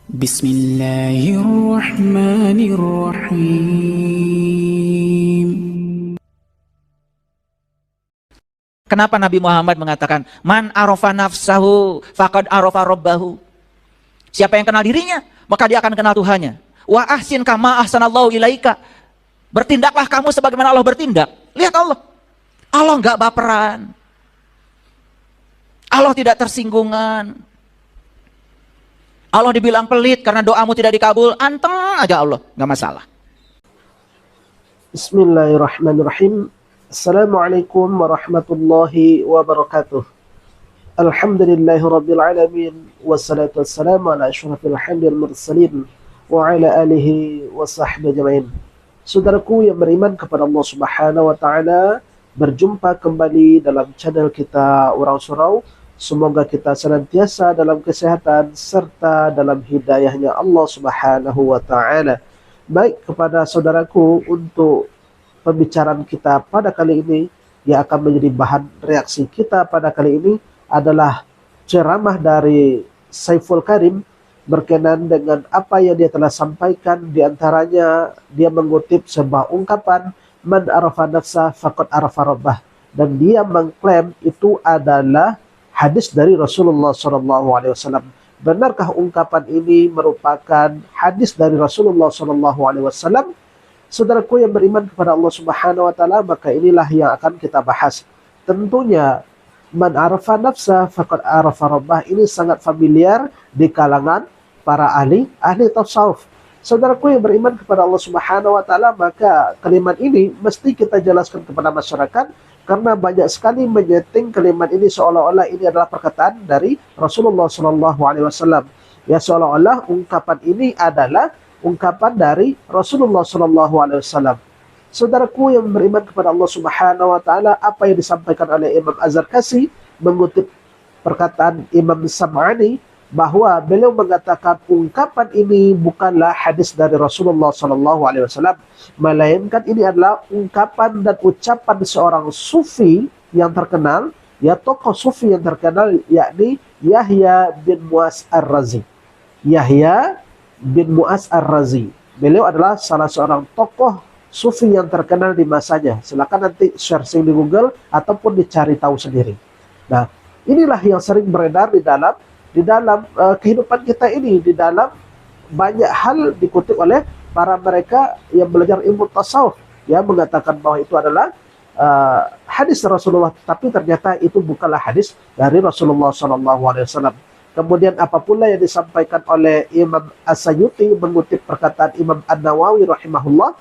Bismillahirrahmanirrahim. Kenapa Nabi Muhammad mengatakan man arafa nafsahu faqad arafa rabbahu? Siapa yang kenal dirinya, maka dia akan kenal Tuhannya. Wa ahsin kama ahsanallahu ilaika. Bertindaklah kamu sebagaimana Allah bertindak. Lihat Allah. Allah enggak baperan. Allah tidak tersinggungan. Allah dibilang pelit karena doamu tidak dikabul, anteng aja Allah, enggak masalah. Bismillahirrahmanirrahim. Assalamualaikum warahmatullahi wabarakatuh. Alhamdulillahi rabbil alamin. Wassalatu wassalamu ala asyrafil hamdil mursalin wa ala alihi wa sahbihi ajma'in. Saudaraku yang beriman kepada Allah Subhanahu wa taala, berjumpa kembali dalam channel kita Orang Surau. Semoga kita senantiasa dalam kesehatan serta dalam hidayahnya Allah Subhanahu wa taala. Baik, kepada saudaraku, untuk pembicaraan kita pada kali ini yang akan menjadi bahan reaksi kita pada kali ini adalah ceramah dari Saiful Karim berkenaan dengan apa yang dia telah sampaikan. Di antaranya dia mengutip sebuah ungkapan man arafa nafsa faqad arafa rabbah, dan dia mengklaim itu adalah hadis dari Rasulullah SAW. Benarkah ungkapan ini merupakan hadis dari Rasulullah SAW? Saudaraku yang beriman kepada Allah Subhanahu wa taala, maka inilah yang akan kita bahas. Tentunya man arafa nafsa faqad arafa rabbah ini sangat familiar di kalangan para ahli tasawuf. Saudaraku yang beriman kepada Allah Subhanahu wa taala, maka kalimat ini mesti kita jelaskan kepada masyarakat, karena banyak sekali menyeting kalimat ini seolah-olah ini adalah perkataan dari Rasulullah SAW. Ya, seolah-olah ungkapan ini adalah ungkapan dari Rasulullah SAW. Saudaraku yang beriman kepada Allah Subhanahu wa taala, apa yang disampaikan oleh Imam Az-Zarkashi mengutip perkataan Imam Sam'ani bahwa beliau mengatakan ungkapan ini bukanlah hadis dari Rasulullah SAW, melainkan ini adalah ungkapan dan ucapan seorang sufi yang terkenal, ya, tokoh sufi yang terkenal, yakni Yahya bin Mu'az Ar-Razi. Yahya bin Mu'az Ar-Razi, beliau adalah salah seorang tokoh sufi yang terkenal di masanya. Silakan nanti searching di Google ataupun dicari tahu sendiri. Nah, inilah yang sering beredar di dalam kehidupan kita ini, di dalam banyak hal dikutip oleh para mereka yang belajar ilmu tasawuf, yang mengatakan bahwa itu adalah hadis Rasulullah, tapi ternyata itu bukanlah hadis dari Rasulullah SAW. Kemudian apapun yang disampaikan oleh Imam As-Sayuti mengutip perkataan Imam An-Nawawi rahimahullah,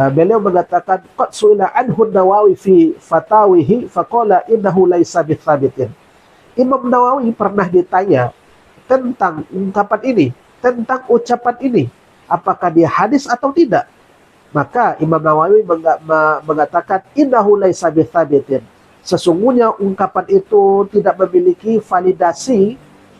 beliau mengatakan qad su'ila anhu An-Nawawi fi fatawihi faqala innahu laisa bithabitin. Imam Nawawi pernah ditanya tentang ungkapan ini, tentang ucapan ini, apakah dia hadis atau tidak. Maka Imam Nawawi mengatakan innahu laisa bithabitin. Sesungguhnya ungkapan itu tidak memiliki validasi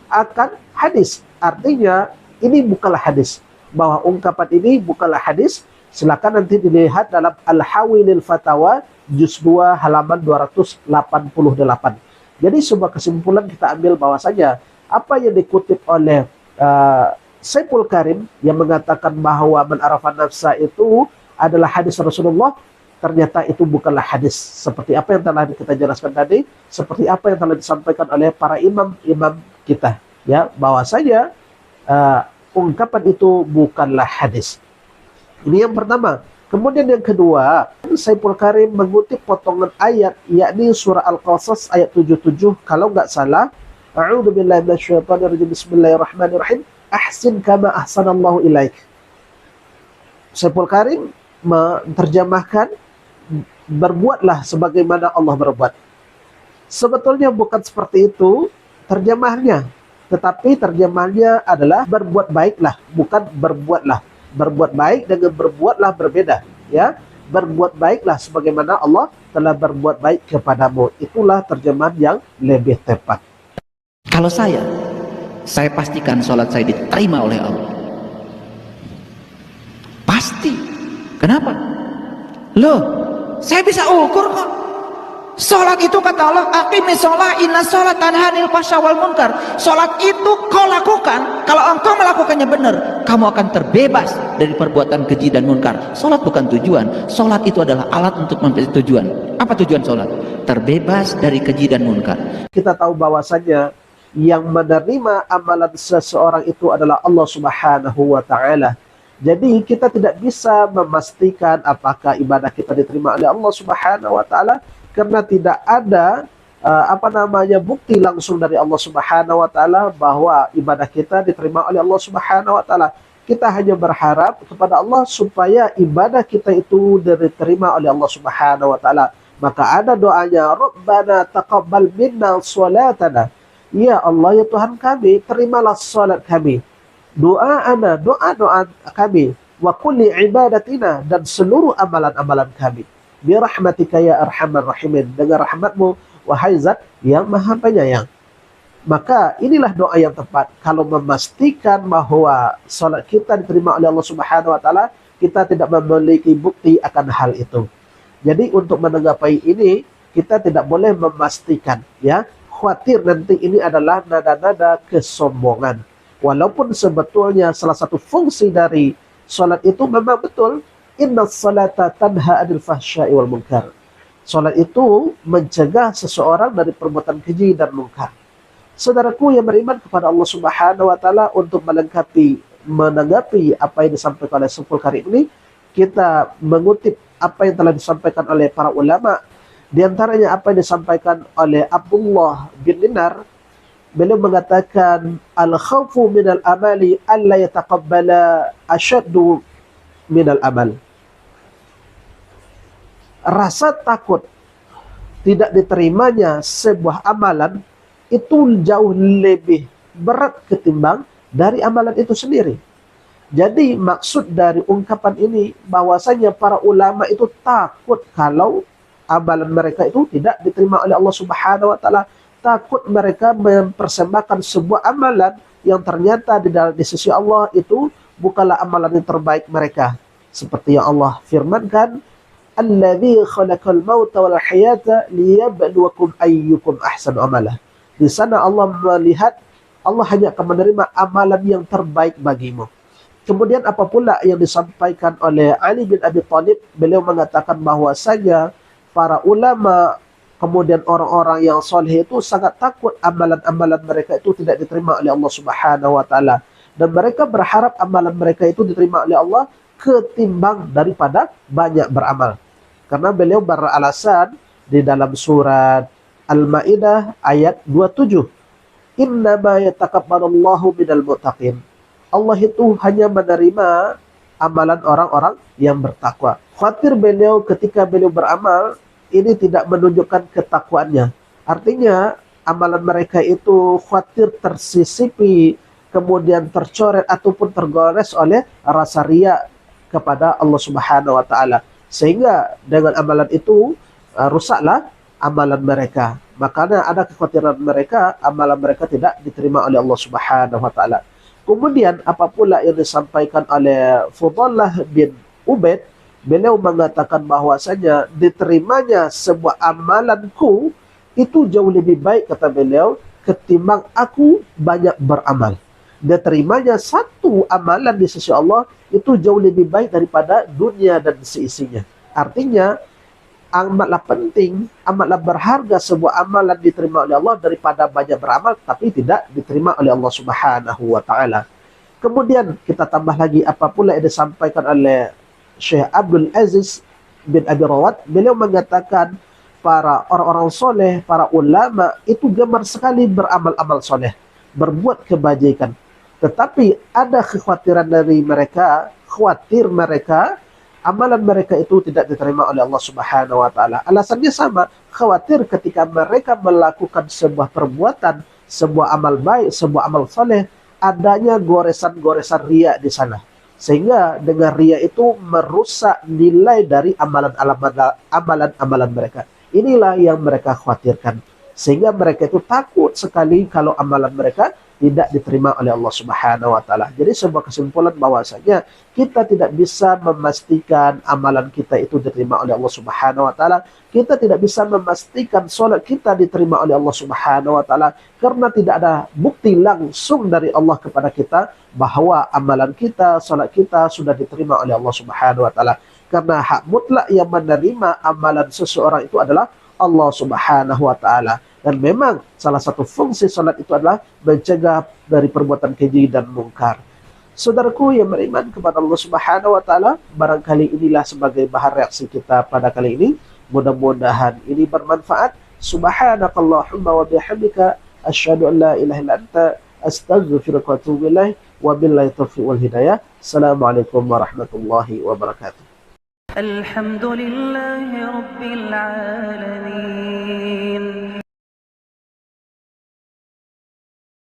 akan hadis. Artinya ini bukanlah hadis. Bahwa ungkapan ini bukanlah hadis, silakan nanti dilihat dalam Al-Hawilil Fatawa juz 2 halaman 288. Jadi sebuah kesimpulan kita ambil bahwasanya apa yang dikutip oleh Saiful Karim yang mengatakan bahwa man arafa nafsa itu adalah hadis Rasulullah, ternyata itu bukanlah hadis seperti apa yang telah kita jelaskan tadi, seperti apa yang telah disampaikan oleh para imam kita, ya, bahwasanya ungkapan itu bukanlah hadis. Ini yang pertama. Kemudian yang kedua, Saiful Karim mengutip potongan ayat, yakni surah Al-Qasas ayat 77, kalau nggak salah, a'udzubillahi minasyaitonirrajim, bismillahirrahmanirrahim, ahsin kama ahsanallahu ilaik. Saiful Karim menerjemahkan berbuatlah sebagaimana Allah berbuat. Sebetulnya bukan seperti itu terjemahnya, tetapi terjemahnya adalah berbuat baiklah, bukan berbuatlah. Berbuat baik dengan berbuatlah berbeda, ya. Berbuat baiklah sebagaimana Allah telah berbuat baik kepadamu. Itulah terjemahan yang lebih tepat. Kalau saya pastikan sholat saya diterima oleh Allah. Pasti. Kenapa? Loh, saya bisa ukur kok. Sholat itu kata Allah, aqimis sholat, inna sholat tanha anil fahsya wal munkar. Sholat itu kau lakukan, kalau engkau melakukannya benar, benar, kamu akan terbebas dari perbuatan keji dan munkar. Salat bukan tujuan, salat itu adalah alat untuk mencapai tujuan. Apa tujuan salat? Terbebas dari keji dan munkar. Kita tahu bahwasanya yang menerima amalan seseorang itu adalah Allah Subhanahu wa taala. Jadi kita tidak bisa memastikan apakah ibadah kita diterima oleh Allah Subhanahu wa taala karena tidak ada bukti langsung dari Allah Subhanahu wa taala bahwa ibadah kita diterima oleh Allah Subhanahu wa taala. Kita hanya berharap kepada Allah supaya ibadah kita itu diterima oleh Allah Subhanahu wa taala. Maka ada doanya, Rabbana taqabbal minna shalatana. Ya Allah, ya Tuhan kami, terimalah salat kami. Doa kami, wa kulli ibadatina, dan seluruh amalan-amalan kami. Birahmatika ya arhamar rahimin, dengan rahmatmu wahai zat yang maha penyayang. Maka inilah doa yang tepat. Kalau memastikan bahwa salat kita diterima oleh Allah Subhanahu wa taala, kita tidak memiliki bukti akan hal itu. Jadi untuk menanggapi ini, kita tidak boleh memastikan, ya. Khawatir nanti ini adalah nada-nada kesombongan. Walaupun sebetulnya salah satu fungsi dari salat itu memang betul, inna salata tanha anil fahsya'i wal munkar. Salat itu mencegah seseorang dari perbuatan keji dan munkar. Saudaraku yang beriman kepada Allah Subhanahu wa taala, untuk menanggapi apa yang disampaikan oleh Syekh Karim ini, kita mengutip apa yang telah disampaikan oleh para ulama. Di antaranya apa yang disampaikan oleh Abdullah bin Dinar. Beliau mengatakan, al-khawfu minal amali alla yataqabbala asyaddu minal amal. Rasa takut tidak diterimanya sebuah amalan itu jauh lebih berat ketimbang dari amalan itu sendiri. Jadi maksud dari ungkapan ini bahwasanya para ulama itu takut kalau amalan mereka itu tidak diterima oleh Allah Subhanahu wa taala. Takut mereka mempersembahkan sebuah amalan yang ternyata di sisi Allah itu bukanlah amalan yang terbaik mereka. Seperti yang Allah firmankan, "Alladzi khalaqal mauta wal hayata liyabluwakum ayyukum ahsanu amala." Di sana Allah melihat, Allah hanya akan menerima amalan yang terbaik bagimu. Kemudian apa pula yang disampaikan oleh Ali bin Abi Thalib, beliau mengatakan bahwasanya para ulama, kemudian orang-orang yang soleh itu sangat takut amalan-amalan mereka itu tidak diterima oleh Allah Subhanahu wa taala, dan mereka berharap amalan mereka itu diterima oleh Allah ketimbang daripada banyak beramal. Karena beliau beralasan di dalam surat Al-Maidah ayat 27, "Innama yataqabbalullahu minal muttaqin." Allah itu hanya menerima amalan orang-orang yang bertakwa. Khawatir beliau ketika beliau beramal ini tidak menunjukkan ketakwaannya. Artinya amalan mereka itu khawatir tersisipi, kemudian tercoret ataupun tergores oleh rasa riya kepada Allah Subhanahu wa taala. Sehingga dengan amalan itu rusaklah amalan mereka. Makanya ada kekhawatiran mereka, amalan mereka tidak diterima oleh Allah Subhanahu wa taala. Kemudian apa pula yang disampaikan oleh Fudhalah bin Ubaid, beliau mengatakan bahwasanya diterimanya sebuah amalanku itu jauh lebih baik, kata beliau, ketimbang aku banyak beramal. Diterimanya satu amalan di sisi Allah itu jauh lebih baik daripada dunia dan seisinya. Artinya amatlah penting, amatlah berharga sebuah amalan diterima oleh Allah daripada banyak beramal tapi tidak diterima oleh Allah Subhanahu wa taala. Kemudian kita tambah lagi apa pula yang disampaikan oleh Syekh Abdul Aziz bin Abi Rawat. Beliau mengatakan para orang-orang soleh, para ulama itu gemar sekali beramal-amal soleh, berbuat kebajikan. Tetapi ada kekhawatiran dari mereka, khawatir mereka amalan mereka itu tidak diterima oleh Allah Subhanahu wa taala. Alasannya sama, khawatir ketika mereka melakukan sebuah perbuatan, sebuah amal baik, sebuah amal soleh, adanya goresan-goresan riya di sana. Sehingga dengan riya itu merusak nilai dari amalan-amalan mereka. Inilah yang mereka khawatirkan. Sehingga mereka itu takut sekali kalau amalan mereka tidak diterima oleh Allah Subhanahu wa taala. Jadi sebuah kesimpulan bahwasanya kita tidak bisa memastikan amalan kita itu diterima oleh Allah Subhanahu wa taala. Kita tidak bisa memastikan salat kita diterima oleh Allah Subhanahu wa taala karena tidak ada bukti langsung dari Allah kepada kita bahwa amalan kita, salat kita sudah diterima oleh Allah Subhanahu wa taala. Karena hak mutlak yang menerima amalan seseorang itu adalah Allah Subhanahu wa taala. Dan memang salah satu fungsi salat itu adalah mencegah dari perbuatan keji dan mungkar. Saudaraku yang beriman kepada Allah Subhanahu wa taala, barangkali inilah sebagai bahan reaksi kita pada kali ini. Mudah-mudahan ini bermanfaat. Subhanakallahumma wa bihamdika asyhadu an la ilaha illa anta astaghfiruka wa atubu ilaik. Wabillahi taufiq wal hidayah. Assalamualaikum warahmatullahi wabarakatuh. الحمد لله رب العالمين